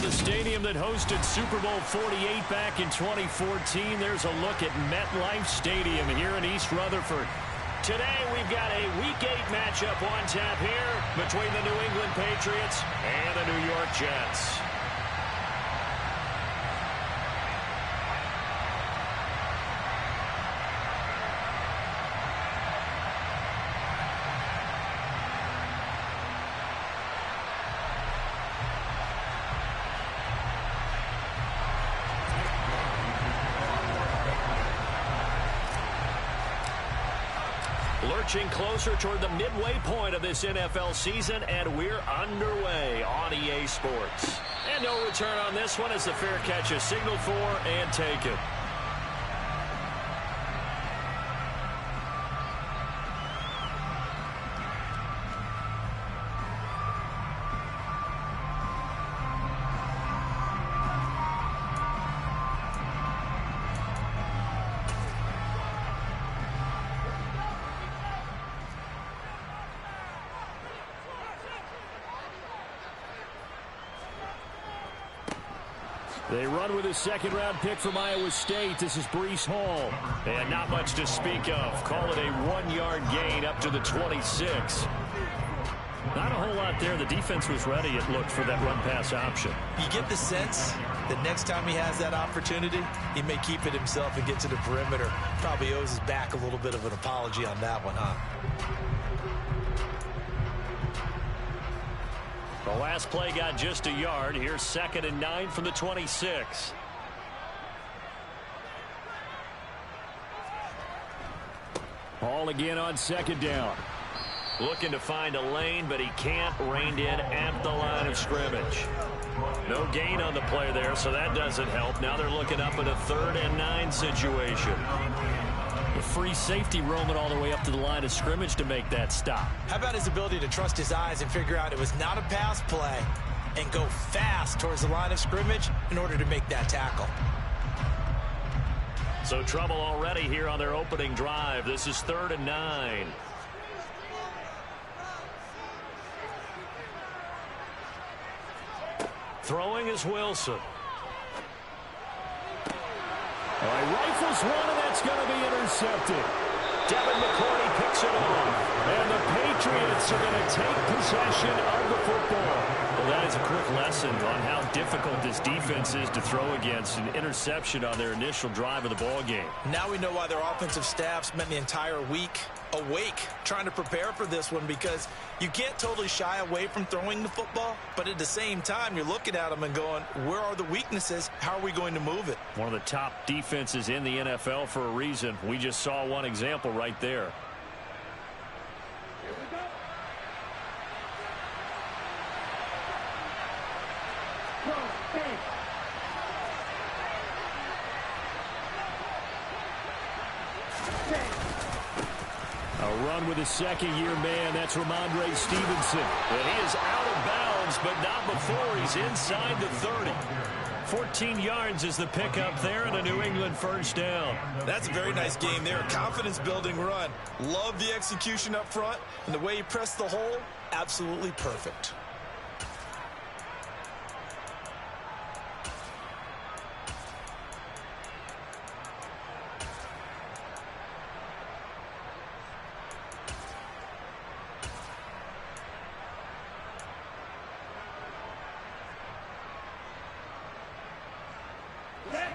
The stadium that hosted Super Bowl 48 back in 2014. There's a look at MetLife Stadium here in East Rutherford. Today we've got a Week 8 matchup on tap here between the New England Patriots and the New York Jets. Lurching closer toward the midway point of this NFL season, and we're underway on EA Sports. And no return on this one as the fair catch is signaled for and taken. They run with a second-round pick from Iowa State. This is Breece Hall. And not much to speak of. Call it a 1-yard gain up to the 26. Not a whole lot there. The defense was ready, it looked, for that run-pass option. You get the sense that next time he has that opportunity, he may keep it himself and get to the perimeter. Probably owes his back a little bit of an apology on that one, huh? The last play got just a yard. Here's 2nd and 9 from the 26. Ball again on 2nd down. Looking to find a lane, but he can't. Reined in at the line of scrimmage. No gain on the play there, so that doesn't help. Now they're looking up at a 3rd and 9 situation. A free safety roaming all the way up to the line of scrimmage to make that stop. How about his ability to trust his eyes and figure out it was not a pass play and go fast towards the line of scrimmage in order to make that tackle? So trouble already here on their opening drive. This is 3rd and 9. Throwing is Wilson. All right, rifles one, and that's going to be intercepted. Devin McCourty picks it off. And the Patriots are going to take possession of the football. Well, that is a quick lesson on how difficult this defense is to throw against. An interception on their initial drive of the ball game. Now we know why their offensive staff spent the entire week awake trying to prepare for this one, because you can't totally shy away from throwing the football, but at the same time you're looking at them and going, where are the weaknesses? How are we going to move it? One of the top defenses in the NFL for a reason. We just saw one example right there. A run with a second-year man. That's Ramondre Stevenson. And he is out of bounds, but not before he's inside the 30. 14 yards is the pickup there, and a New England first down. That's a very nice game there. A confidence-building run. Love the execution up front, and the way he pressed the hole, absolutely perfect.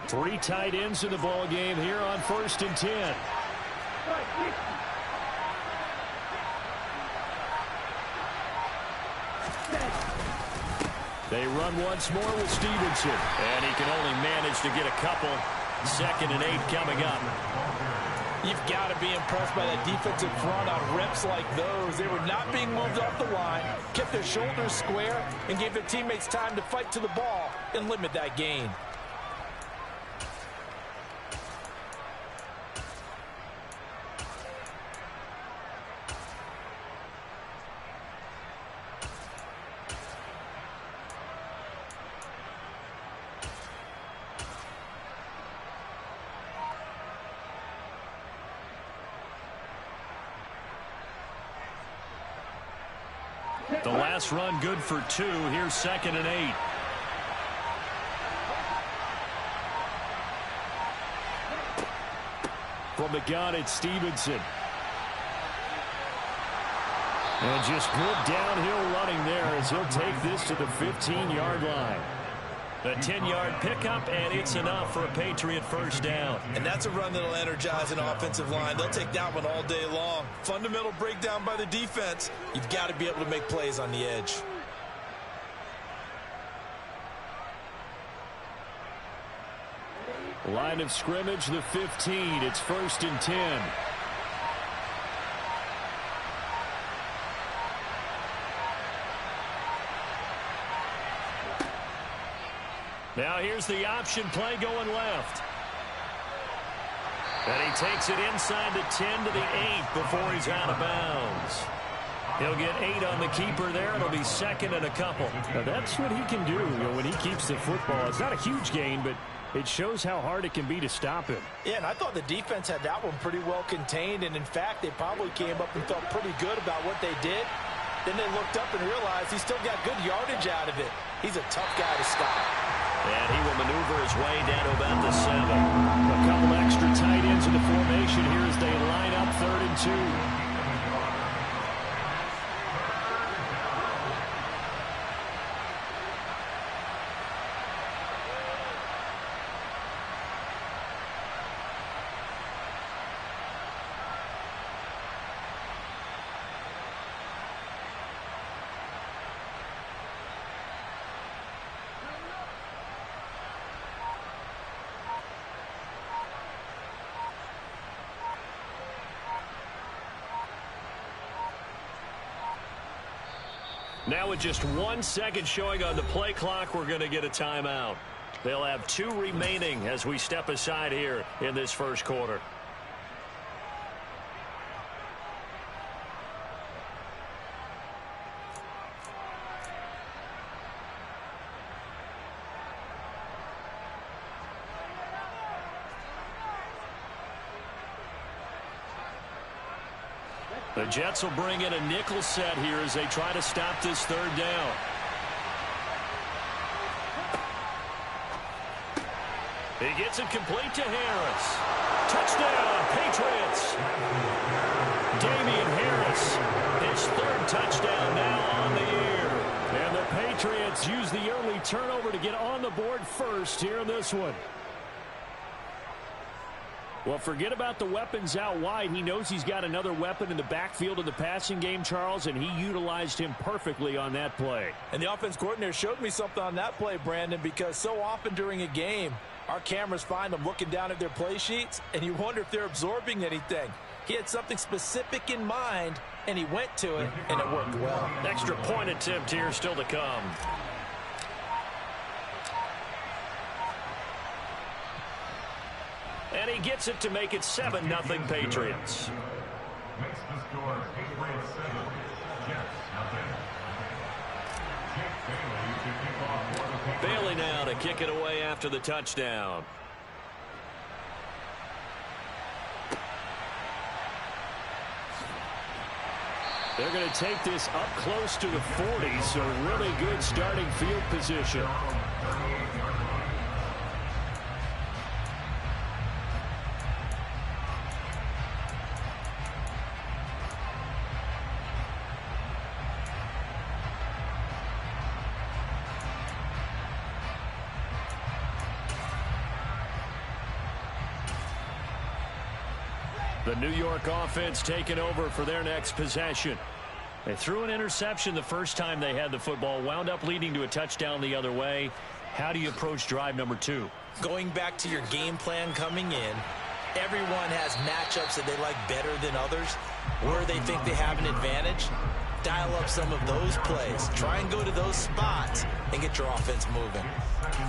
Three tight ends in the ball game here on 1st and 10. They run once more with Stevenson. And he can only manage to get a couple. 2nd and 8 coming up. You've got to be impressed by that defensive front on reps like those. They were not being moved off the line, kept their shoulders square, and gave their teammates time to fight to the ball and limit that gain. The last run good for 2. Here's 2nd and 8. From the gun, it's Stevenson. And just good downhill running there as he'll take this to the 15-yard line. A 10-yard pickup, and it's enough for a Patriot first down. And that's a run that'll energize an offensive line. They'll take that one all day long. Fundamental breakdown by the defense. You've got to be able to make plays on the edge. Line of scrimmage, the 15. It's 1st and 10. Now here's the option play going left. And he takes it inside the 10 to the 8 before he's out of bounds. He'll get 8 on the keeper there. It'll be 2nd and a couple. Now that's what he can do, when he keeps the football. It's not a huge gain, but it shows how hard it can be to stop him. Yeah, and I thought the defense had that one pretty well contained. And in fact, they probably came up and felt pretty good about what they did. Then they looked up and realized he still got good yardage out of it. He's a tough guy to stop. And he will maneuver his way down to about the 7. A couple extra tight ends in the formation here as they line up 3rd and 2. Now with just 1 second showing on the play clock, we're going to get a timeout. They'll have 2 remaining as we step aside here in this first quarter. The Jets will bring in a nickel set here as they try to stop this 3rd down. He gets it complete to Harris. Touchdown, Patriots. Damian Harris, his 3rd touchdown now on the year. And the Patriots use the early turnover to get on the board first here in this one. Well, forget about the weapons out wide. He knows he's got another weapon in the backfield of the passing game, Charles, and he utilized him perfectly on that play. And the offense coordinator showed me something on that play, Brandon, because so often during a game, our cameras find them looking down at their play sheets, and you wonder if they're absorbing anything. He had something specific in mind, and he went to it, and it worked well. Extra point attempt here still to come. And he gets it to make it 7-0 Patriots. Makes the score Patriots 7, Jets nothing. Bailey now to kick it away after the touchdown. They're going to take this up close to the 40, so really good starting field position. The New York offense taking over for their next possession. They threw an interception the first time they had the football, wound up leading to a touchdown the other way. How do you approach drive number 2? Going back to your game plan coming in, everyone has matchups that they like better than others. Where they think they have an advantage, dial up some of those plays. Try and go to those spots and get your offense moving.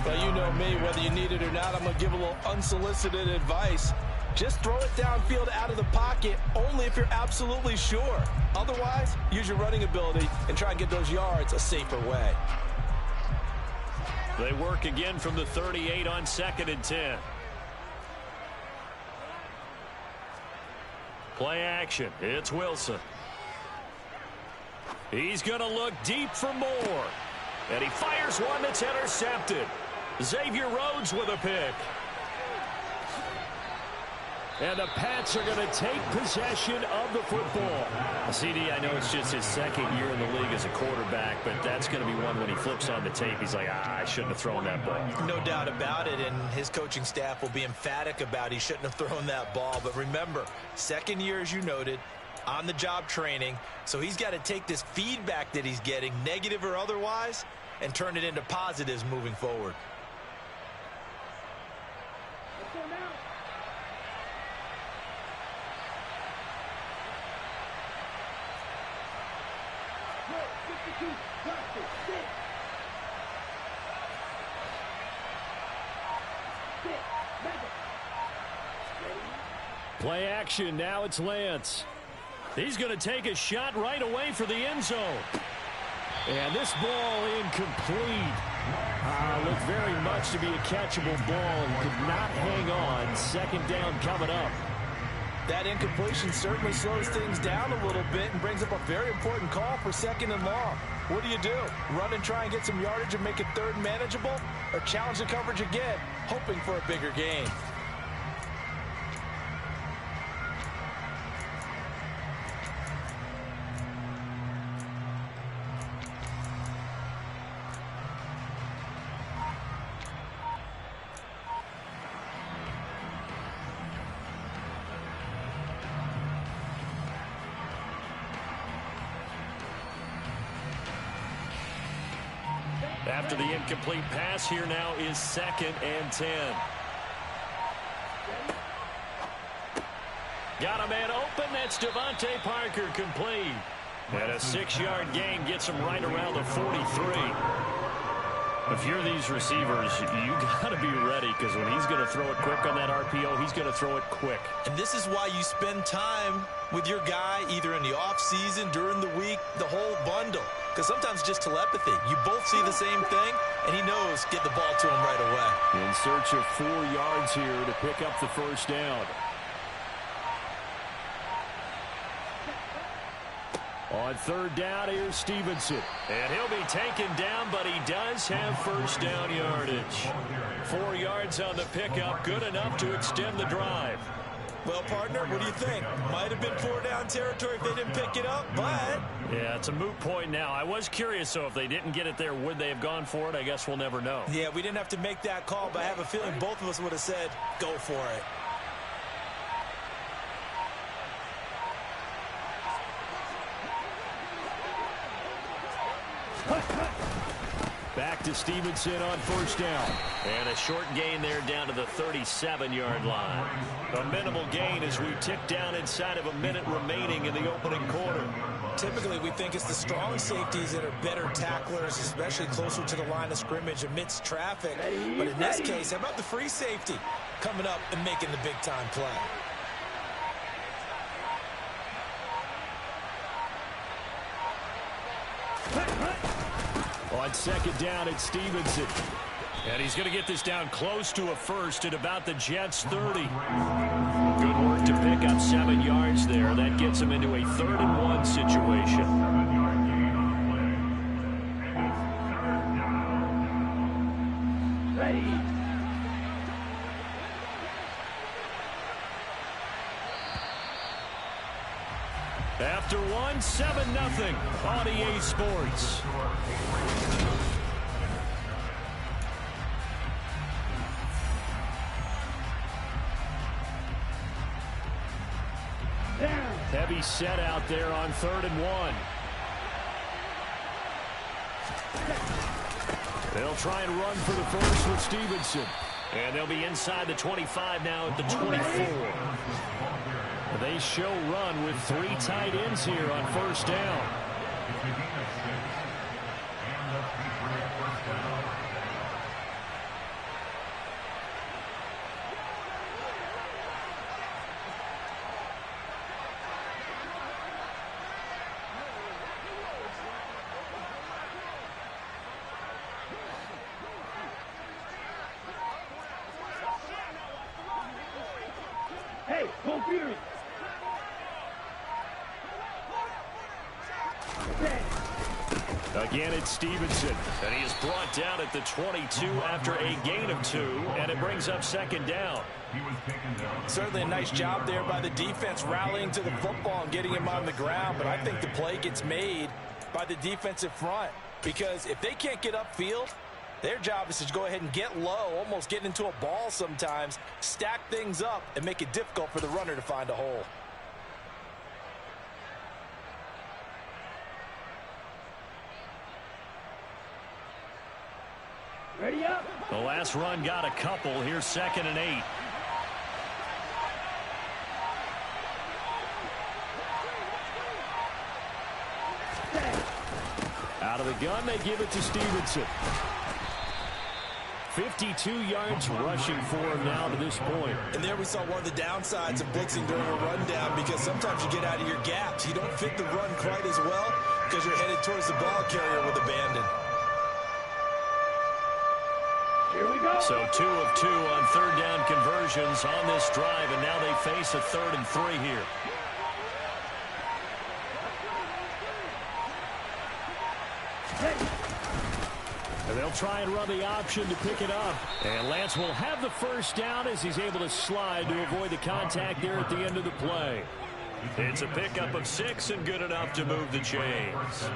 Well, you know me, whether you need it or not, I'm going to give a little unsolicited advice. Just throw it downfield out of the pocket only if you're absolutely sure. Otherwise, use your running ability and try and get those yards a safer way. They work again from the 38 on 2nd and 10. Play action. It's Wilson. He's going to look deep for more. And he fires one that's intercepted. Xavier Rhodes with a pick. And the Pats are going to take possession of the football. CD, I know it's just his second year in the league as a quarterback, but that's going to be one when he flips on the tape. He's like, I shouldn't have thrown that ball. No doubt about it, and his coaching staff will be emphatic about he shouldn't have thrown that ball. But remember, second year, as you noted, on-the-job training, so he's got to take this feedback that he's getting, negative or otherwise, and turn it into positives moving forward. Play action. Now it's Lance. He's going to take a shot right away for the end zone. And this ball incomplete. Looked very much to be a catchable ball. He could not hang on. Second down coming up. That incompletion certainly slows things down a little bit and brings up a very important call for 2nd and long. What do? Run and try and get some yardage and make it 3rd manageable? Or challenge the coverage again, hoping for a bigger gain? After the incomplete pass, here now is 2nd and 10. Got a man open. That's Devontae Parker complete. And a 6-yard gain gets him right around the 43. If you're these receivers, you got to be ready, because when he's going to throw it quick on that RPO, he's going to throw it quick. And this is why you spend time with your guy either in the offseason, during the week, the whole bundle. Because sometimes it's just telepathy. You both see the same thing, and he knows get the ball to him right away. In search of 4 yards here to pick up the first down. On 3rd down, here's Stevenson. And he'll be taken down, but he does have first down yardage. 4 yards on the pickup, good enough to extend the drive. Well, partner, what do you think? Might have been 4-down territory if they didn't pick it up, but... Yeah, it's a moot point now. I was curious, so if they didn't get it there, would they have gone for it? I guess we'll never know. Yeah, we didn't have to make that call, but I have a feeling both of us would have said, go for it. Back to Stevenson on first down. And a short gain there down to the 37-yard line. A minimal gain as we tick down inside of a minute remaining in the opening quarter. Typically, we think it's the strong safeties that are better tacklers, especially closer to the line of scrimmage amidst traffic. But in this case, how about the free safety coming up and making the big-time play? On 2nd down, it's Stevenson. And he's going to get this down close to a first at about the Jets' 30. Good work to pick up 7 yards there. That gets him into a 3rd and 1 situation. After one, 7-0 on EA Sports. Heavy set out there on 3rd and 1. They'll try and run for the first with Stevenson. And they'll be inside the 25 now at the 24. They show run with 3 tight ends here on 1st down. Hey, go Fury! Again, it's Stevenson, and he is brought down at the 22 after a gain of 2, and it brings up 2nd down. Certainly a nice job there by the defense rallying to the football and getting him on the ground, but I think the play gets made by the defensive front because if they can't get upfield, their job is to go ahead and get low, almost get into a ball sometimes, stack things up, and make it difficult for the runner to find a hole. Ready up! The last run got a couple. Here's 2nd and 8. Out of the gun, they give it to Stevenson. 52 yards rushing for him now to this point. And there we saw one of the downsides of blitzing during a rundown because sometimes you get out of your gaps. You don't fit the run quite as well because you're headed towards the ball carrier with abandon. Here we go! So 2 of 2 on 3rd down conversions on this drive, and now they face a 3rd and 3 here. And they'll try and run the option to pick it up. And Lance will have the 1st down as he's able to slide to avoid the contact there at the end of the play. It's a pickup of 6 and good enough to move the chains.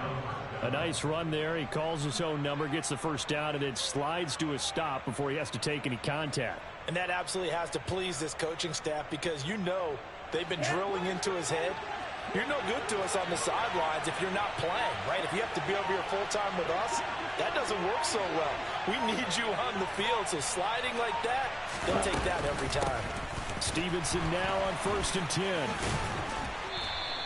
A nice run there. He calls his own number, gets the 1st down, and then slides to a stop before he has to take any contact. And that absolutely has to please this coaching staff because you know they've been drilling into his head. You're no good to us on the sidelines if you're not playing, right? If you have to be over here full-time with us, that doesn't work so well. We need you on the field, so sliding like that, they'll take that every time. Stevenson now on 1st and 10.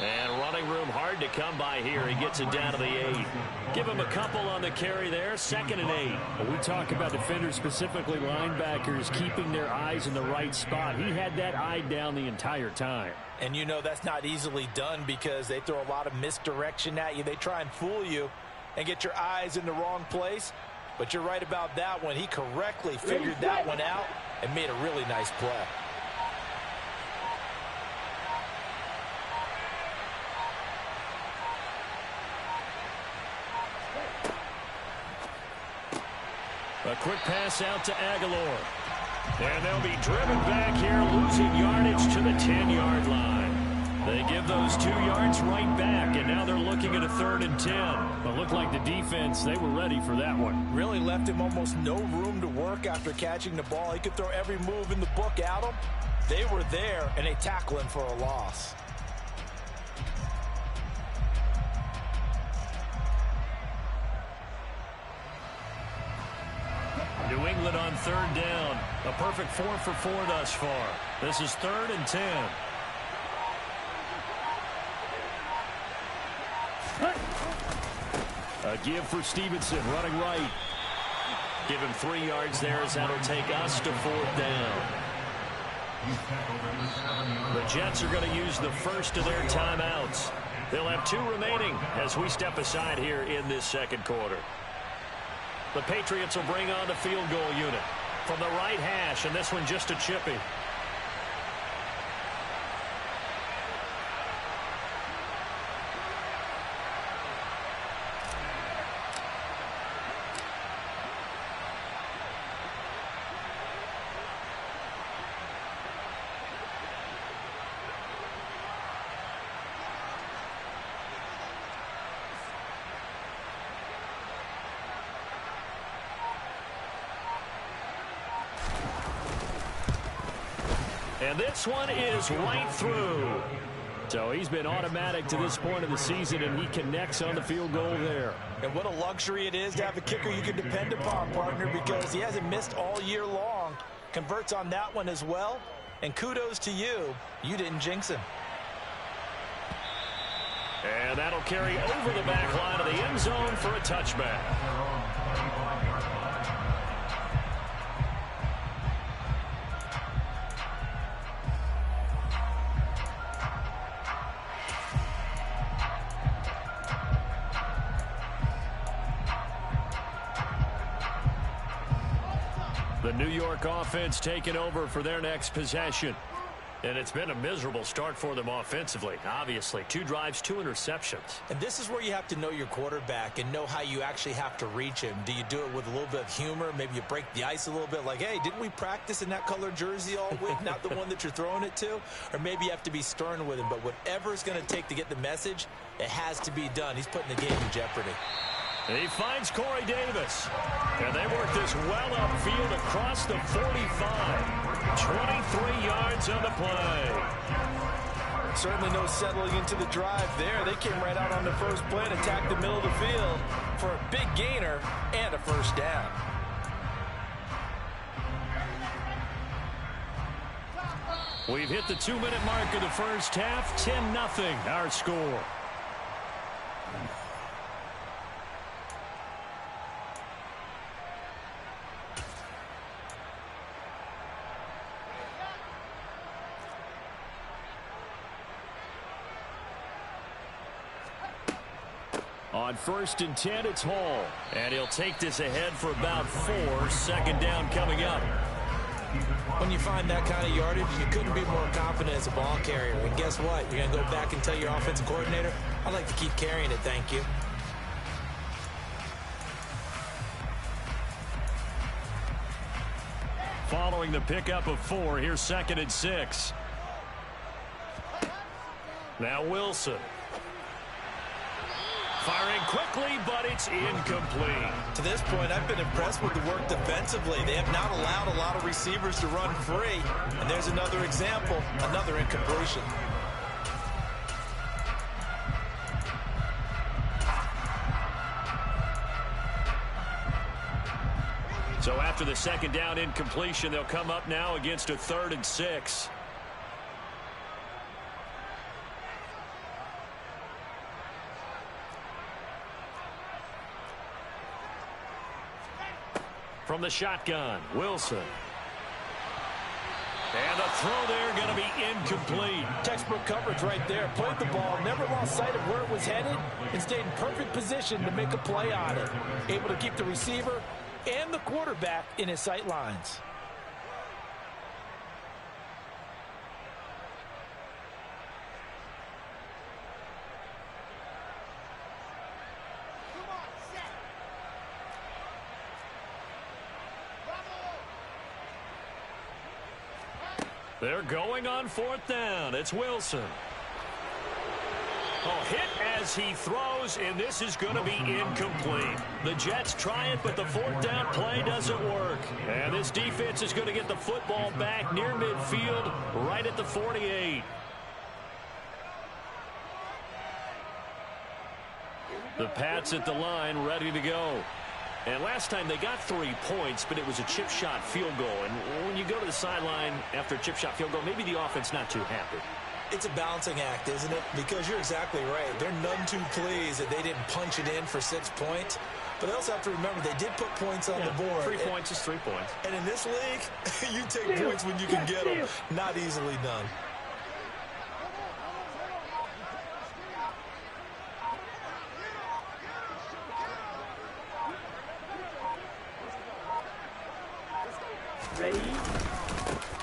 And running room hard to come by here. He gets it down to the 8. Give him a couple on the carry there. 2nd and 8. When we talk about defenders, specifically linebackers, keeping their eyes in the right spot. He had that eye down the entire time. And you know that's not easily done because they throw a lot of misdirection at you. They try and fool you and get your eyes in the wrong place. But you're right about that one. He correctly figured that one out and made a really nice play. A quick pass out to Aguilar. And they'll be driven back here, losing yardage to the 10-yard line. They give those 2 yards right back, and now they're looking at a 3rd and 10. But looked like the defense, they were ready for that one. Really left him almost no room to work after catching the ball. He could throw every move in the book at him. They were there, and they tackle him for a loss. New England on 3rd down. A perfect 4 for 4 thus far. This is 3rd and 10. A give for Stevenson, running right. Give him 3 yards there as that'll take us to 4th down. The Jets are going to use the first of their timeouts. They'll have 2 remaining as we step aside here in this 2nd quarter. The Patriots will bring on the field goal unit from the right hash, and this one just a chippy. And this one is right through. So he's been automatic to this point of the season, and he connects on the field goal there. And what a luxury it is to have a kicker you can depend upon, partner, because he hasn't missed all year long. Converts on that one as well. And kudos to you. You didn't jinx him. And that'll carry over the back line of the end zone for a touchback. The New York offense taking over for their next possession. And it's been a miserable start for them offensively, obviously. 2 drives, 2 interceptions. And this is where you have to know your quarterback and know how you actually have to reach him. Do you do it with a little bit of humor? Maybe you break the ice a little bit like, hey, didn't we practice in that colored jersey all week? Not the one that you're throwing it to? Or maybe you have to be stern with him. But whatever it's going to take to get the message, it has to be done. He's putting the game in jeopardy. And he finds Corey Davis. And they work this well upfield across the 45. 23 yards on the play. Certainly no settling into the drive there. They came right out on the first play and attacked the middle of the field for a big gainer and a first down. We've hit the 2-minute mark of the first half. 10-0 our score. On 1st and 10, it's Hall. And he'll take this ahead for about 4. 2nd down coming up. When you find that kind of yardage, you couldn't be more confident as a ball carrier. And guess what? You're going to go back and tell your offensive coordinator, I'd like to keep carrying it, thank you. Following the pickup of 4, here's 2nd and 6. Now Wilson. Firing quickly, but it's incomplete. To this point, I've been impressed with the work defensively. They have not allowed a lot of receivers to run free. And there's another example, another incompletion. So after the 2nd down incompletion, they'll come up now against a 3rd and 6. From the shotgun, Wilson. And the throw there going to be incomplete. Textbook coverage right there. Played the ball, never lost sight of where it was headed, and stayed in perfect position to make a play on it. Able to keep the receiver and the quarterback in his sight lines. They're going on 4th down. It's Wilson. Oh, hit as he throws, and this is going to be incomplete. The Jets try it, but the 4th down play doesn't work. And this defense is going to get the football back near midfield, right at the 48. The Pats at the line, ready to go. And last time they got 3 points, but it was a chip shot field goal. And when you go to the sideline after a chip shot field goal, maybe the offense not too happy. It's a balancing act, isn't it? Because you're exactly right. They're none too pleased that they didn't punch it in for 6 points. But they also have to remember they did put points on the board. 3 points is 3 points. And in this league, you take points when you can get them. Not easily done.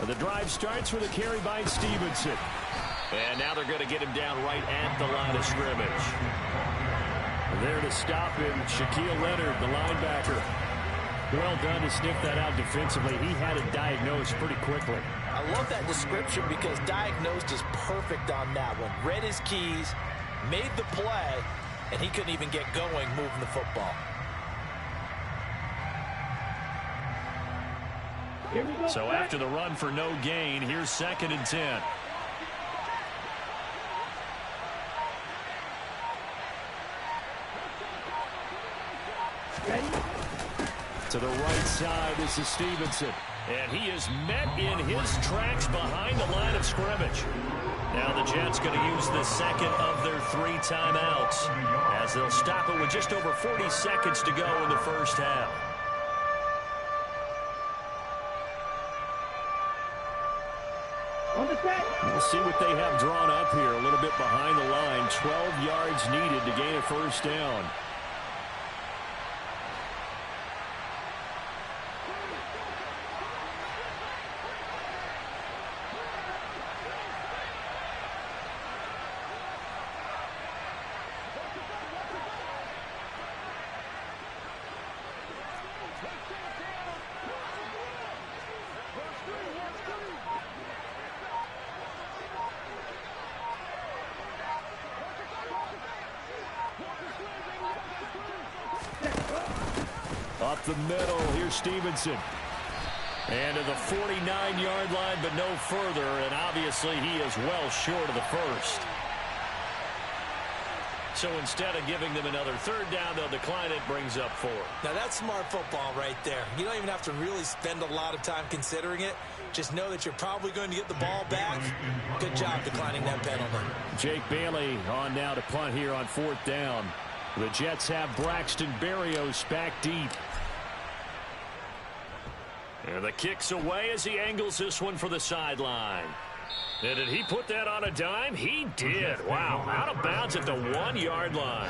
The drive starts with a carry by Stevenson. And now they're going to get him down right at the line of scrimmage. There to stop him, Shaquille Leonard, the linebacker. Well done to sniff that out defensively. He had it diagnosed pretty quickly. I love that description because diagnosed is perfect on that one. Read his keys, made the play, and he couldn't even get going moving the football. So after the run for no gain, here's 2nd and 10. To the right side, this is Stevenson. And he is met in his tracks behind the line of scrimmage. Now the Jets going to use the second of their 3 timeouts as they'll stop it with just over 40 seconds to go in the first half. On the set. We'll see what they have drawn up here. A little bit behind the line. 12 yards needed to gain a first down. Up the middle, here's Stevenson. And to the 49-yard line, but no further. And obviously, he is well short of the first. So instead of giving them another third down, they'll decline it, brings up 4. Now, that's smart football right there. You don't even have to really spend a lot of time considering it. Just know that you're probably going to get the ball back. Good job declining that penalty. Jake Bailey on now to punt here on 4th down. The Jets have Braxton Berrios back deep. And the kick's away as he angles this one for the sideline. And did he put that on a dime? He did. Wow, out of bounds at the 1-yard line.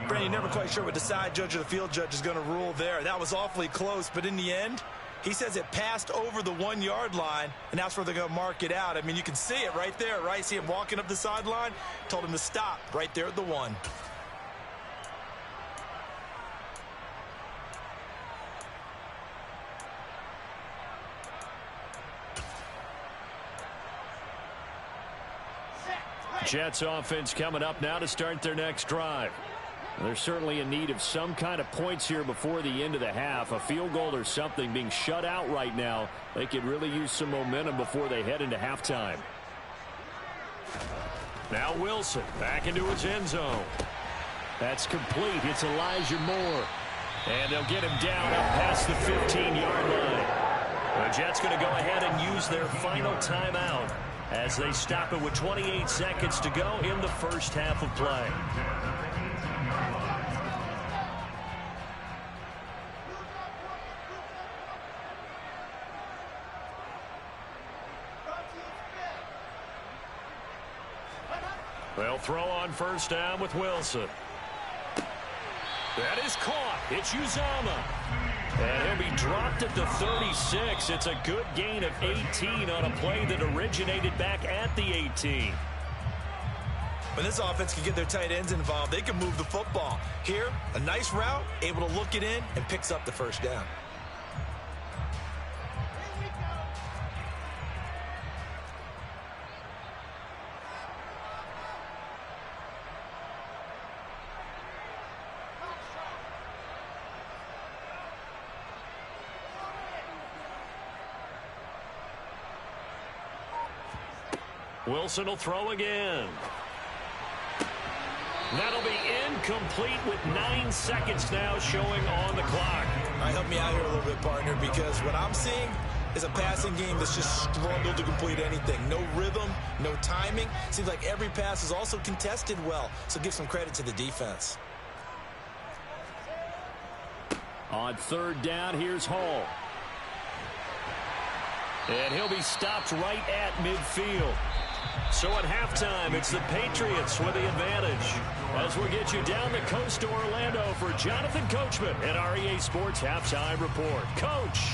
Brandon, you're never quite sure what the side judge or the field judge is going to rule there. That was awfully close, but in the end, he says it passed over the 1-yard line, and that's where they're going to mark it out. I mean, you can see it right there, right? See him walking up the sideline? Told him to stop right there at the 1. Jets offense coming up now to start their next drive. They're certainly in need of some kind of points here before the end of the half. A field goal or something being shut out right now. They could really use some momentum before they head into halftime. Now Wilson back into his end zone. That's complete. It's Elijah Moore. And they'll get him down up past the 15-yard line. The Jets going to go ahead and use their final timeout as they stop it with 28 seconds to go in the first half of play. They'll throw on first down with Wilson. That is caught. It's Uzomah. And he'll be dropped at the 36. It's a good gain of 18 on a play that originated back at the 18. When this offense can get their tight ends involved, they can move the football. Here, a nice route, able to look it in, and picks up the first down. Wilson will throw again. That'll be incomplete with 9 seconds now showing on the clock. All right, help me out here a little bit, partner, because what I'm seeing is a passing game that's just struggled to complete anything. No rhythm, no timing. Seems like every pass is also contested well, so give some credit to the defense. On third down, here's Hall. And he'll be stopped right at midfield. So at halftime, it's the Patriots with the advantage. As we'll get you down the coast to Orlando for Jonathan Coachman at REA Sports Halftime Report. Coach.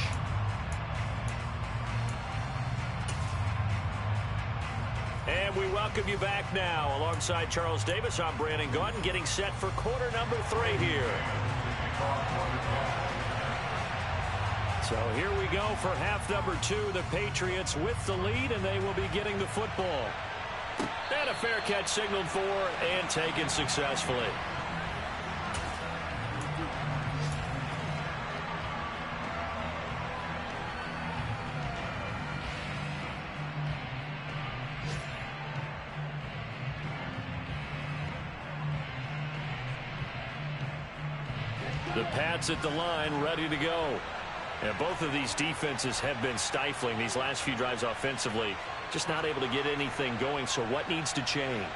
And we welcome you back now. Alongside Charles Davis, I'm Brandon Gaudin, getting set for quarter number 3 here. So here we go for half number 2. The Patriots with the lead, and they will be getting the football. And a fair catch signaled for and taken successfully. The Pats at the line, ready to go. And both of these defenses have been stifling these last few drives offensively. Just not able to get anything going, so what needs to change?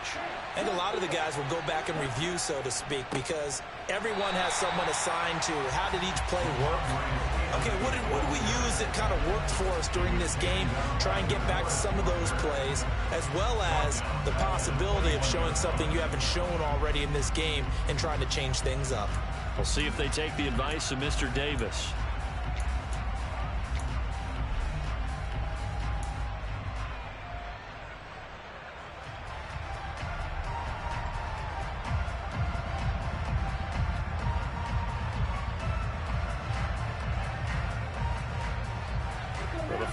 And a lot of the guys will go back and review, so to speak, because everyone has someone assigned to how did each play work. Okay, what did we use that kind of worked for us during this game? Try and get back to some of those plays, as well as the possibility of showing something you haven't shown already in this game and trying to change things up. We'll see if they take the advice of Mr. Davis.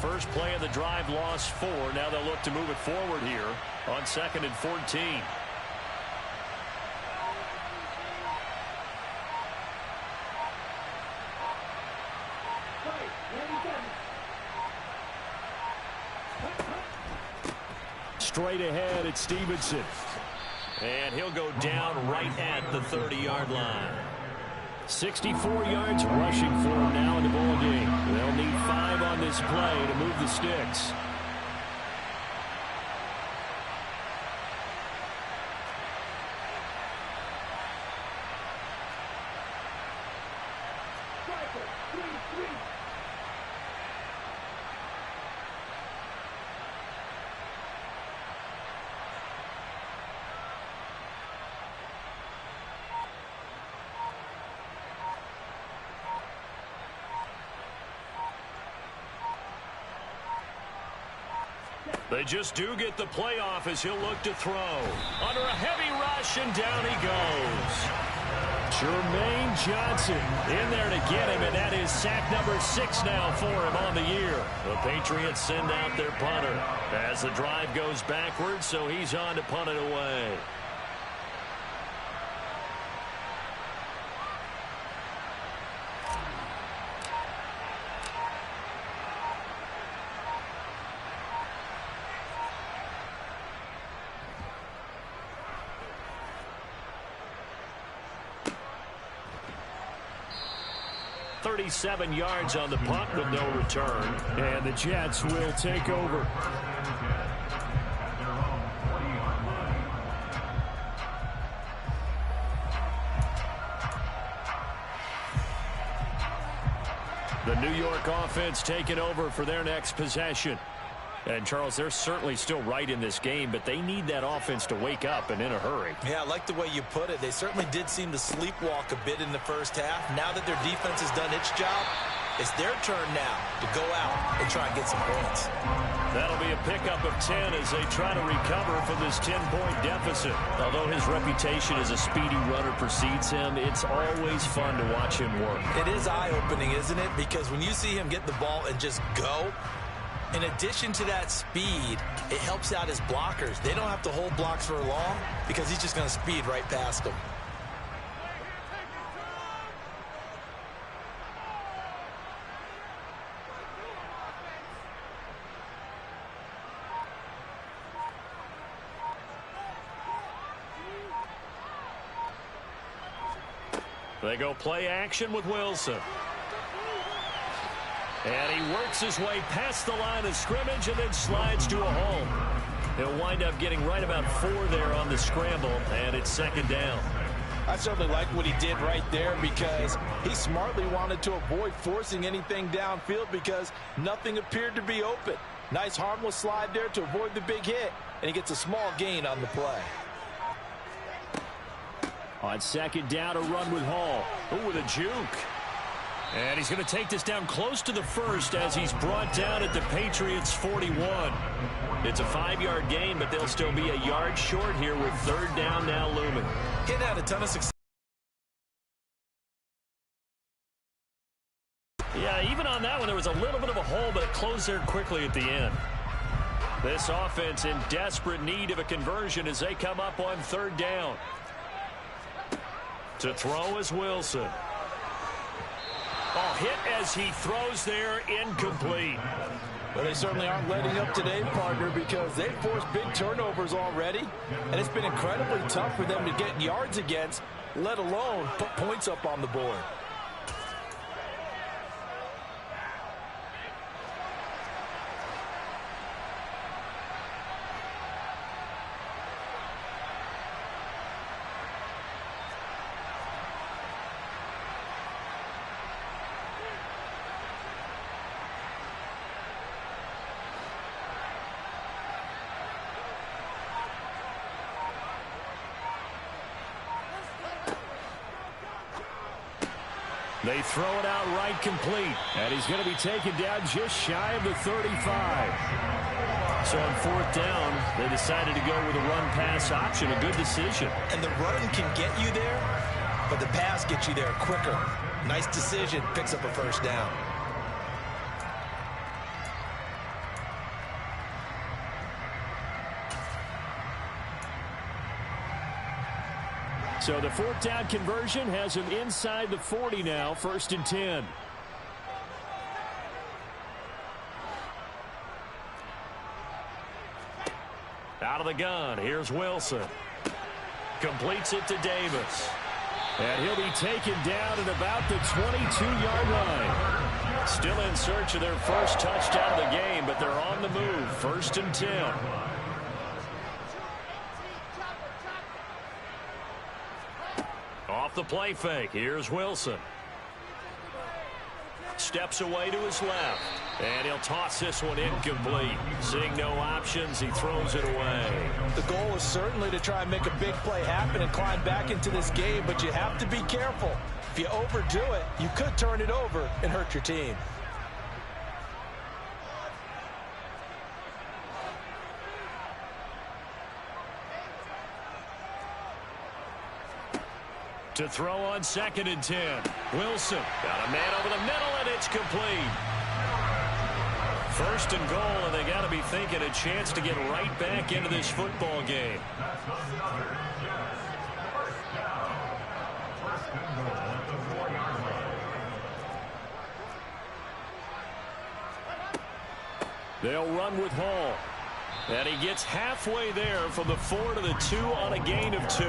First play of the drive, lost 4. Now they'll look to move it forward here on 2nd and 14. Straight ahead, it's Stevenson. And he'll go down right at the 30-yard line. 64 yards rushing for him now in the ball game. They'll need 5 on this play to move the sticks. They just do get the playoff as he'll look to throw. Under a heavy rush, and down he goes. Jermaine Johnson in there to get him, and that is sack number 6 now for him on the year. The Patriots send out their punter as the drive goes backwards, so he's on to punt it away. .37 yards on the punt with no return. And the Jets will take over. The New York offense taking over for their next possession. And, Charles, they're certainly still right in this game, but they need that offense to wake up and in a hurry. Yeah, I like the way you put it. They certainly did seem to sleepwalk a bit in the first half. Now that their defense has done its job, it's their turn now to go out and try and get some points. That'll be a pickup of 10 as they try to recover from this 10-point deficit. Although his reputation as a speedy runner precedes him, it's always fun to watch him work. It is eye-opening, isn't it? Because when you see him get the ball and just go, in addition to that speed, it helps out his blockers. They don't have to hold blocks for long because he's just going to speed right past them. They go play action with Wilson. And he works his way past the line of scrimmage and then slides to a hole. He'll wind up getting right about 4 there on the scramble, and it's 2nd down. I certainly like what he did right there because he smartly wanted to avoid forcing anything downfield because nothing appeared to be open. Nice harmless slide there to avoid the big hit, and he gets a small gain on the play. On 2nd down, a run with Hall. Oh, with a juke. And he's going to take this down close to the 1st as he's brought down at the Patriots' 41. It's a 5-yard gain, but they'll still be a yard short here with 3rd down now looming. He had a ton of success. Yeah, even on that one, there was a little bit of a hole, but it closed there quickly at the end. This offense in desperate need of a conversion as they come up on 3rd down. To throw is Wilson. Oh, hit as he throws there, incomplete. Well, they certainly aren't letting up today, partner, because they've forced big turnovers already, and it's been incredibly tough for them to get yards against, let alone put points up on the board. They throw it out right complete. And he's going to be taken down just shy of the 35. So on fourth down, they decided to go with a run-pass option. A good decision. And the run can get you there, but the pass gets you there quicker. Nice decision. Picks up a first down. So the fourth down conversion has him inside the 40 now, 1st and 10. Out of the gun, here's Wilson. Completes it to Davis. And he'll be taken down at about the 22-yard line. Still in search of their first touchdown of the game, but they're on the move, 1st and 10. Off the play fake, here's Wilson. Steps away to his left, and he'll toss this one incomplete. Seeing no options, he throws it away. The goal is certainly to try and make a big play happen and climb back into this game, but you have to be careful. If you overdo it, you could turn it over and hurt your team. To throw on 2nd and 10. Wilson got a man over the middle, and it's complete. 1st and goal, and they got to be thinking a chance to get right back into this football game. They'll run with Hall. And he gets halfway there from the 4 to the 2 on a gain of 2.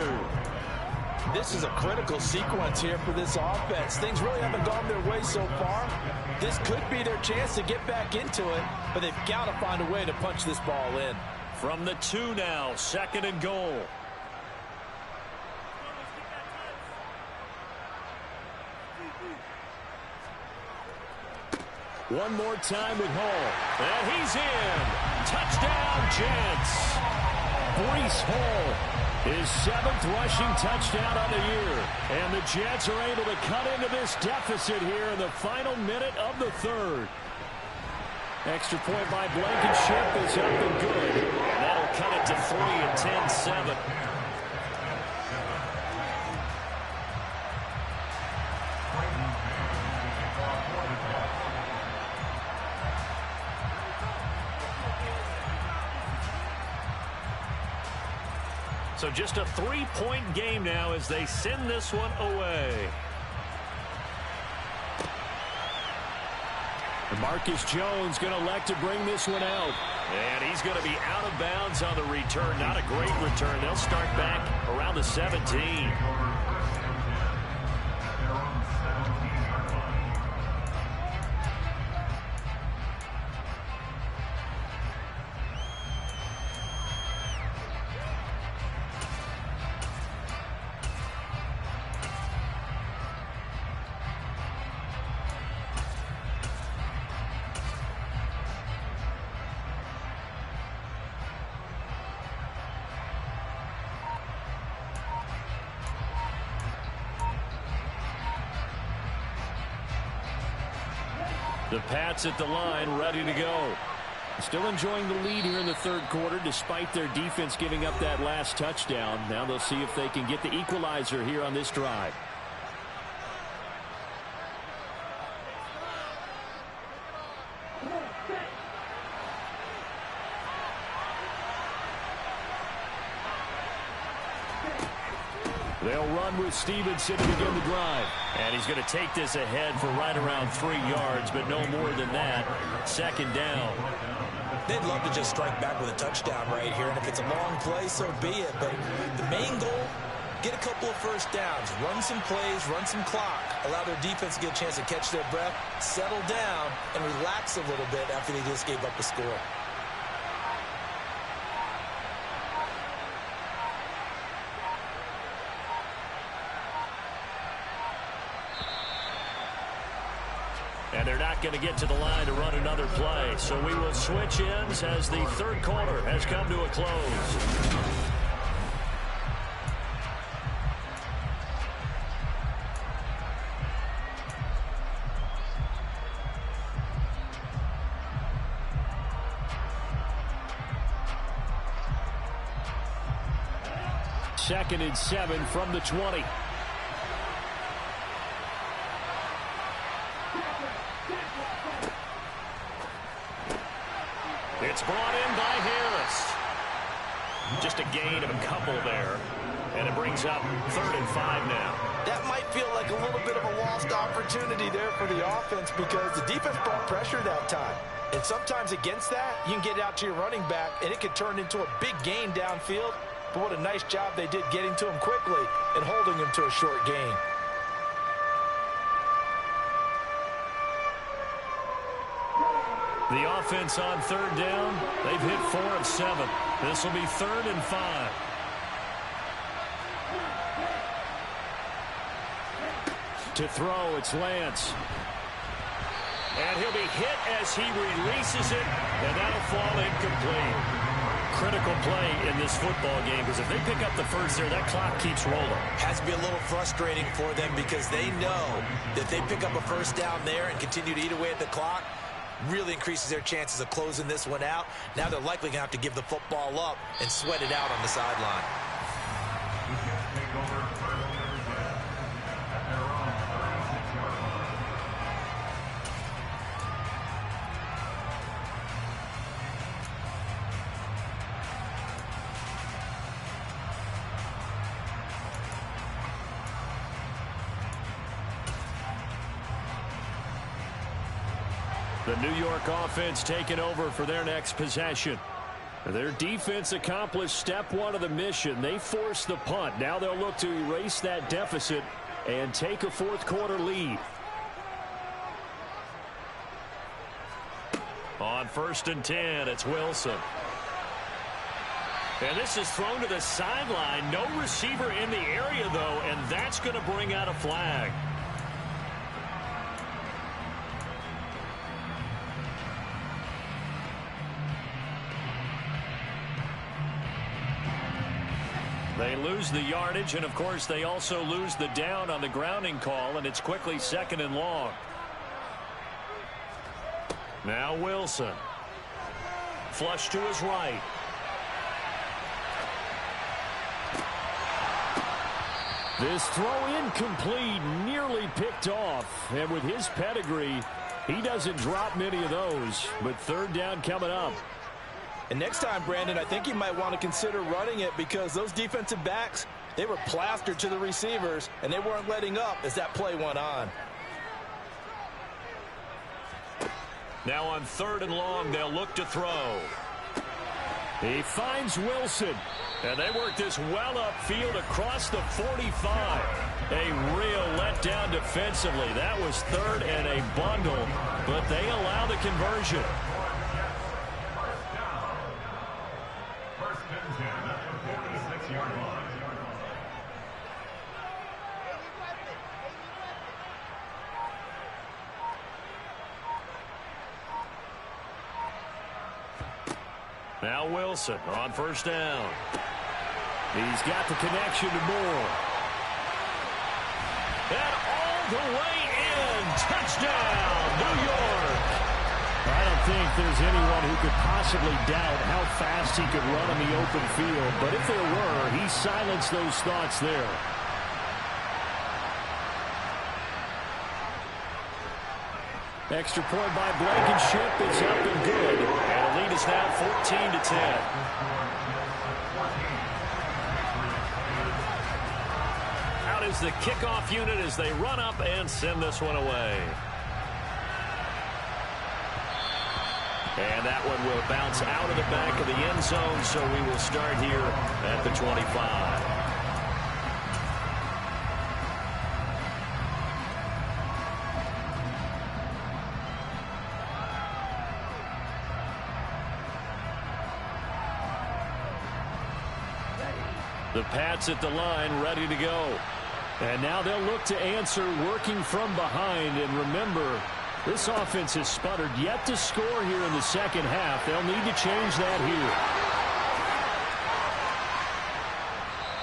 This is a critical sequence here for this offense. Things really haven't gone their way so far. This could be their chance to get back into it, but they've got to find a way to punch this ball in. From the 2 now, 2nd and goal. One more time with Hall. And he's in. Touchdown, Jets. Breece Hall. His 7th rushing touchdown on the year. And the Jets are able to cut into this deficit here in the final minute of the 3rd. Extra point by Blankenship is up and good. And that'll cut it to 3 at 10-7. So just a 3-point game now as they send this one away. And Marcus Jones going to elect to bring this one out. And he's going to be out of bounds on the return. Not a great return. They'll start back around the 17. The Pats at the line, ready to go. Still enjoying the lead here in the 3rd quarter, despite their defense giving up that last touchdown. Now they'll see if they can get the equalizer here on this drive. They'll run with Stevenson to begin the drive. And he's going to take this ahead for right around 3 yards, but no more than that. 2nd down. They'd love to just strike back with a touchdown right here, and if it's a long play, so be it. But the main goal, get a couple of first downs, run some plays, run some clock, allow their defense to get a chance to catch their breath, settle down, and relax a little bit after they just gave up a score. And they're not going to get to the line to run another play. So we will switch ends as the 3rd quarter has come to a close. 2nd and 7 from the 20. It's brought in by Harris. Just a gain of a couple there. And it brings up 3rd and 5 now. That might feel like a little bit of a lost opportunity there for the offense because the defense brought pressure that time. And sometimes against that, you can get out to your running back, and it could turn into a big gain downfield. But what a nice job they did getting to him quickly and holding him to a short gain. The offense on 3rd down, they've hit 4 of 7. This will be 3rd and 5. To throw, it's Lance. And he'll be hit as he releases it, and that'll fall incomplete. Critical play in this football game, because if they pick up the first there, that clock keeps rolling. Has to be a little frustrating for them because they know that if they pick up a first down there and continue to eat away at the clock, really increases their chances of closing this one out. Now they're likely going to have to give the football up and sweat it out on the sideline. The New York offense taking over for their next possession. Their defense accomplished step 1 of the mission. They forced the punt. Now they'll look to erase that deficit and take a 4th quarter lead. On 1st and 10, it's Wilson. And this is thrown to the sideline. No receiver in the area, though, and that's going to bring out a flag. They lose the yardage, and of course they also lose the down on the grounding call, and it's quickly 2nd and long. Now Wilson. Flush to his right. This throw incomplete, nearly picked off, and with his pedigree, he doesn't drop many of those, but 3rd down coming up. And next time, Brandon, I think you might want to consider running it because those defensive backs, they were plastered to the receivers, and they weren't letting up as that play went on. Now on 3rd and long, they'll look to throw. He finds Wilson, and they work this well upfield across the 45. A real letdown defensively. That was 3rd and a bundle, but they allow the conversion. Now Wilson on 1st down. He's got the connection to Moore. And all the way in. Touchdown, New York. I don't think there's anyone who could possibly doubt how fast he could run on the open field. But if there were, he silenced those thoughts there. Extra point by Blankenship. It's up and good. And the lead is now 14-10. Out is the kickoff unit as they run up and send this one away. And that one will bounce out of the back of the end zone, so we will start here at the 25. The Pats at the line, ready to go. And now they'll look to answer working from behind. And remember, this offense has sputtered yet to score here in the second half. They'll need to change that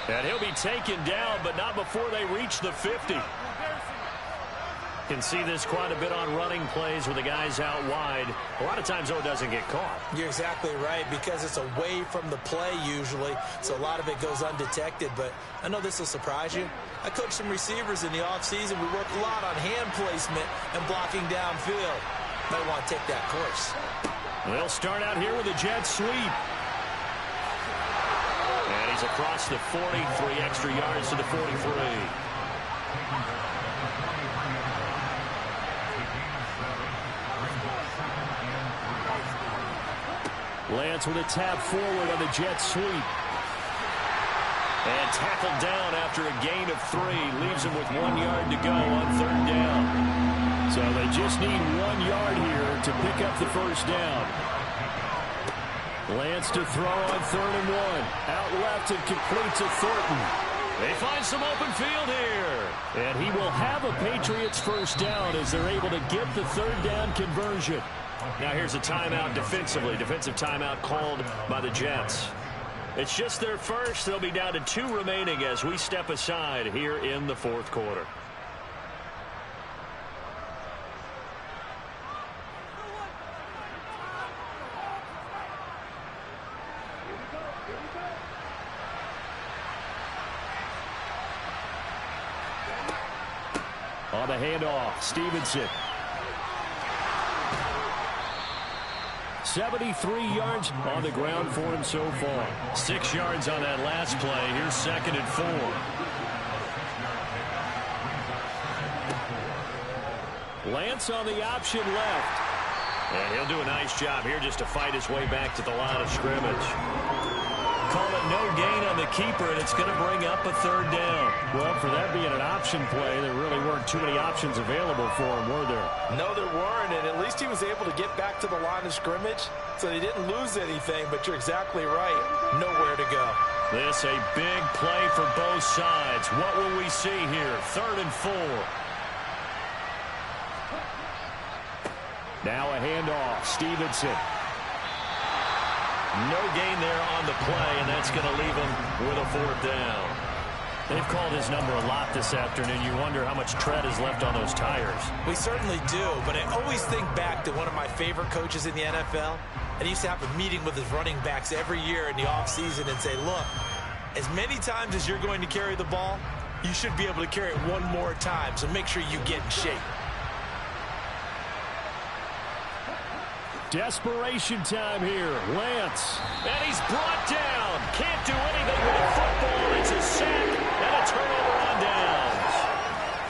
here. And he'll be taken down, but not before they reach the 50. Can see this quite a bit on running plays with the guys out wide. A lot of times, though, it doesn't get caught. You're exactly right, because it's away from the play usually, so a lot of it goes undetected. But I know this will surprise you. I coached some receivers in the offseason. We work a lot on hand placement and blocking downfield. Might want to take that course. They'll start out here with a jet sweep. And he's across the 40, 3 extra yards to the 43. Lance with a tap forward on the jet sweep. And tackled down after a gain of 3. Leaves him with 1 yard to go on 3rd down. So they just need 1 yard here to pick up the first down. Lance to throw on 3rd and 1. Out left and complete to Thornton. They find some open field here. And he will have a Patriots first down as they're able to get the 3rd down conversion. Now here's a timeout defensively. Defensive timeout called by the Jets. It's just their first. They'll be down to 2 remaining as we step aside here in the 4th quarter. On the handoff, Stevenson. 73 yards on the ground for him so far. 6 yards on that last play. Here's 2nd and 4. Lance on the option left. And he'll do a nice job here just to fight his way back to the line of scrimmage. Call it no gain on the keeper, and it's going to bring up a 3rd down. Well, for that being an option play, there really weren't too many options available for him, were there? No, there weren't, and at least he was able to get back to the line of scrimmage, so he didn't lose anything, but you're exactly right. Nowhere to go. This a big play for both sides. What will we see here? 3rd and 4. Now a handoff. Stevenson. No gain there on the play, and that's going to leave him with a 4th down. They've called his number a lot this afternoon. You wonder how much tread is left on those tires. We certainly do, but I always think back to one of my favorite coaches in the NFL. And he used to have a meeting with his running backs every year in the offseason and say, look, as many times as you're going to carry the ball, you should be able to carry it 1 more time, so make sure you get in shape. Desperation time here. Lance. And he's brought down. Can't do anything with the football. It's a sack and a turnover on downs.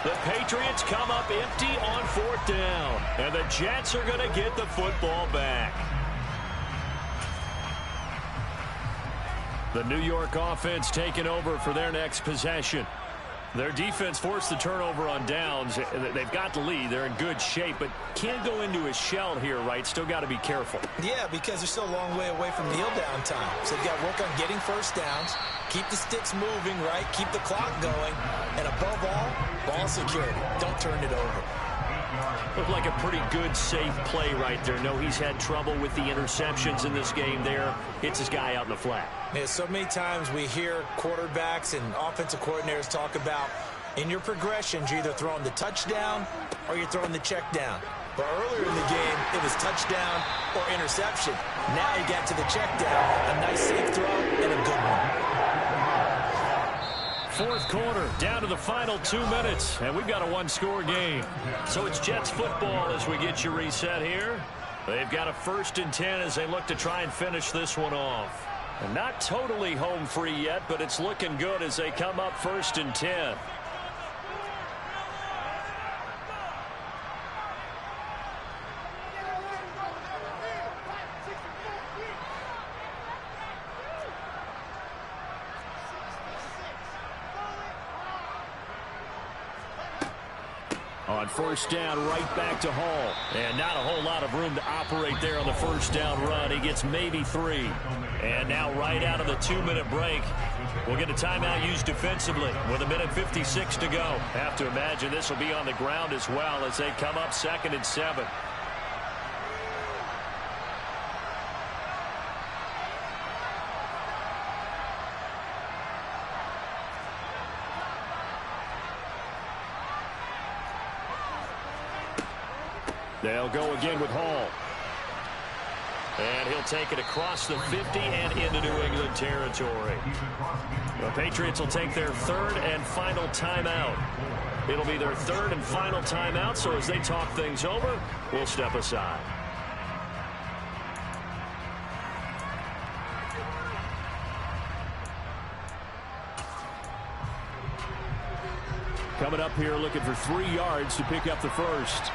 The Patriots come up empty on 4th down. And the Jets are going to get the football back. The New York offense taking over for their next possession. Their defense forced the turnover on downs. They've got the lead. They're in good shape, but can't go into a shell here, right? Still got to be careful. Yeah, because they're still a long way away from kneel down time. So they've got to work on getting first downs, keep the sticks moving, right? Keep the clock going, and above all, ball security. Don't turn it over. Looked like a pretty good, safe play right there. No, he's had trouble with the interceptions in this game there. Hits his guy out in the flat. Yeah, so many times we hear quarterbacks and offensive coordinators talk about in your progressions, you're either throwing the touchdown or you're throwing the check down. But earlier in the game, it was touchdown or interception. Now you got to the check down, a nice safe throw and a good one. 4th quarter, down to the final 2 minutes, and we've got a 1-score game. So it's Jets football as we get you reset here. They've got a 1st and 10 as they look to try and finish this one off. And not totally home free yet, but it's looking good as they come up 1st and 10. On 1st down, right back to Hall. And not a whole lot of room to operate there on the 1st down run. He gets maybe 3. And now right out of the 2-minute break, we'll get a timeout used defensively with 1:56 to go. Have to imagine this will be on the ground as well as they come up 2nd and 7. They'll go again with Hall. And he'll take it across the 50 and into New England territory. The Patriots will take their third and final timeout. It'll be their third and final timeout, so as they talk things over, we'll step aside. Coming up here looking for 3 yards to pick up the first.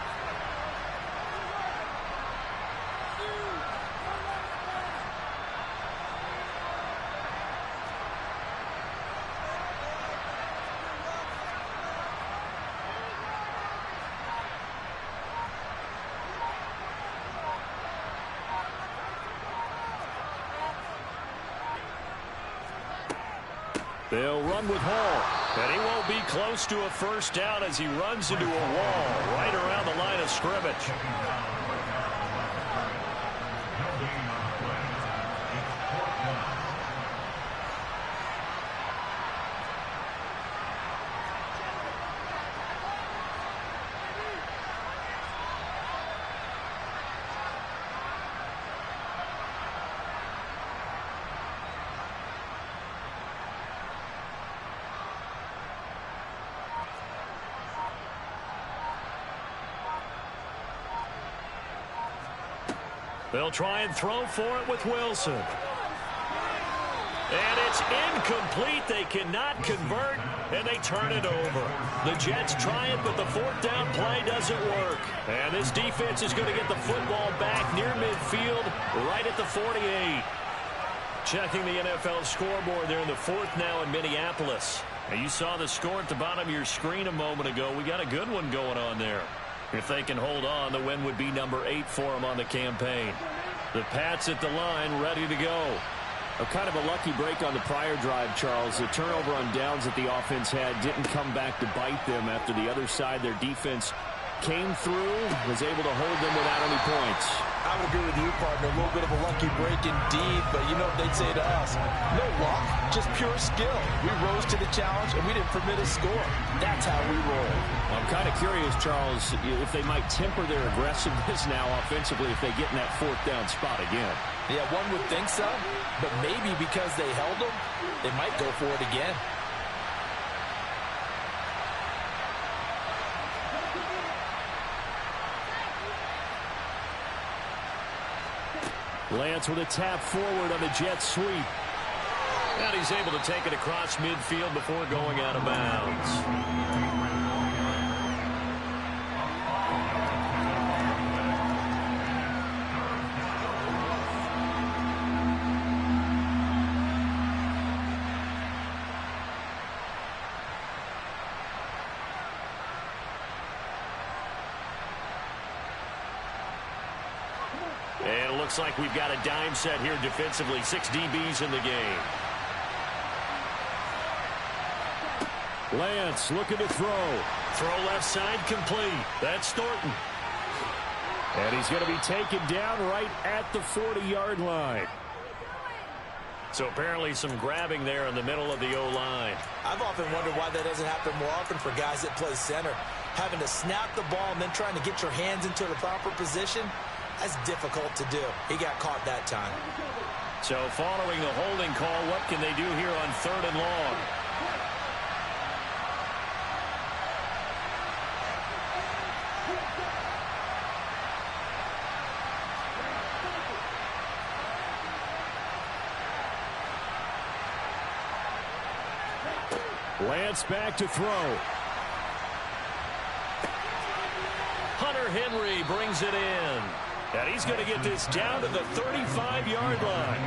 They'll run with Hall, and he won't be close to a first down as he runs into a wall right around the line of scrimmage. They'll try and throw for it with Wilson. And it's incomplete. They cannot convert, and they turn it over. The Jets try it, but the fourth down play doesn't work. And this defense is going to get the football back near midfield, right at the 48. Checking the NFL scoreboard there in the fourth now in Minneapolis. And you saw the score at the bottom of your screen a moment ago. We got a good one going on there. If they can hold on, the win would be number 8 for them on the campaign. The Pats at the line, ready to go. Kind of a lucky break on the prior drive, Charles. The turnover on downs that the offense had didn't come back to bite them after the other side. Their defense came through, was able to hold them without any points. I would agree with you, partner. A little bit of a lucky break indeed, but you know what they'd say to us? No luck, just pure skill. We rose to the challenge, and we didn't permit a score. That's how we roll. I'm kind of curious, Charles, if they might temper their aggressiveness now offensively if they get in that fourth down spot again. Yeah, one would think so, but maybe because they held them, they might go for it again. Lance with a tap forward on the jet sweep. And he's able to take it across midfield before going out of bounds. And it looks like we've got a dime set here defensively. 6 DBs in the game. Lance looking to throw. Throw left side complete. That's Thornton. And he's going to be taken down right at the 40-yard line. So apparently some grabbing there in the middle of the O-line. I've often wondered why that doesn't happen more often for guys that play center. Having to snap the ball and then trying to get your hands into the proper position, that's difficult to do. He got caught that time. So following the holding call, what can they do here on 3rd and long? Lance back to throw. Hunter Henry brings it in. And he's going to get this down to the 35-yard line.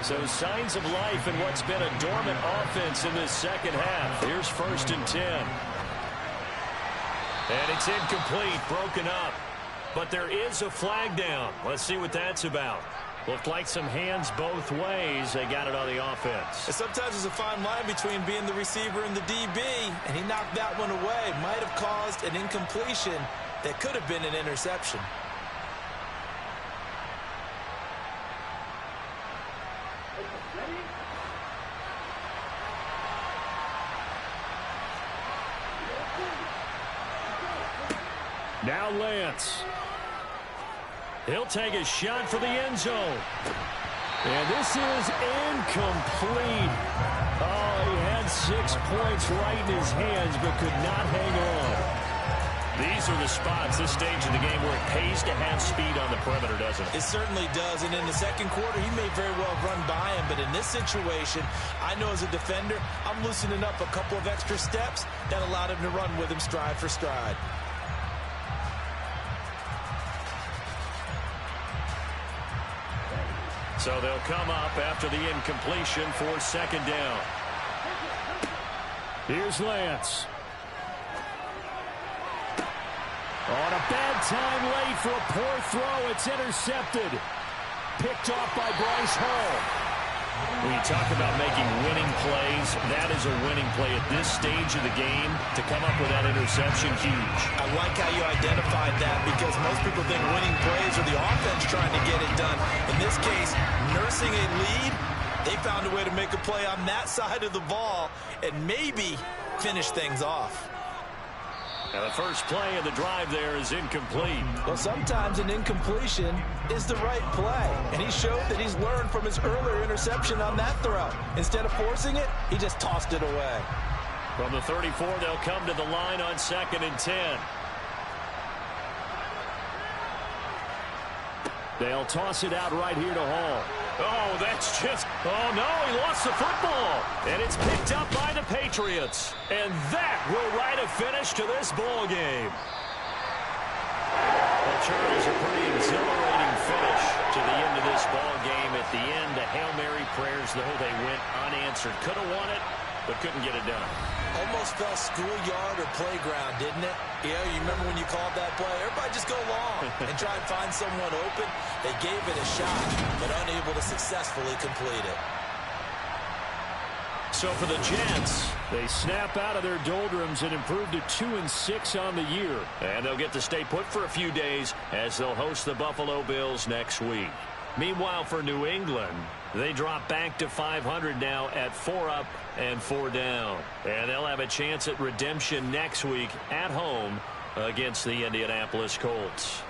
So signs of life in what's been a dormant offense in this second half. Here's 1st and 10. And it's incomplete, broken up. But there is a flag down. Let's see what that's about. Looked like some hands both ways. They got it on the offense. And sometimes there's a fine line between being the receiver and the DB, and he knocked that one away. Might have caused an incompletion that could have been an interception. Now Lance. He'll take a shot for the end zone. And this is incomplete. Oh, he had 6 points right in his hands, but could not hang on. These are the spots, this stage of the game, where it pays to have speed on the perimeter, doesn't it? It certainly does, and in the second quarter, he may very well run by him, but in this situation, I know as a defender, I'm loosening up a couple of extra steps that allowed him to run with him stride for stride. So they'll come up after the incompletion for second down. Here's Lance. On a bad time late for a poor throw. It's intercepted. Picked off by Bryce Hall. When you talk about making winning plays, that is a winning play at this stage of the game. To come up with that interception, huge. I like how you identified that because most people think winning plays are the offense trying to get it done. In this case, nursing a lead, they found a way to make a play on that side of the ball and maybe finish things off. Now the first play of the drive there is incomplete. Well, sometimes an incompletion is the right play, and he showed that he's learned from his earlier interception on that throw. Instead of forcing it, he just tossed it away. From the 34, they'll come to the line on 2nd and 10. They'll toss it out right here to Hall. Oh, that's just... Oh, no, he lost the football. And it's picked up by the Patriots. And that will write a finish to this ball game. Well, Charles, a pretty exhilarating finish to the end of this ball game. At the end, the Hail Mary prayers, though, they went unanswered. Could have won it, but couldn't get it done. Almost felt schoolyard or playground, didn't it? Yeah, you remember when you called that play? Everybody just go long and try and find someone open. They gave it a shot, but unable to successfully complete it. So for the Jets, they snap out of their doldrums and improve to 2-6 on the year. And they'll get to stay put for a few days as they'll host the Buffalo Bills next week. Meanwhile, for New England, they drop back to 500 now at 4 up and 4 down. And they'll have a chance at redemption next week at home against the Indianapolis Colts.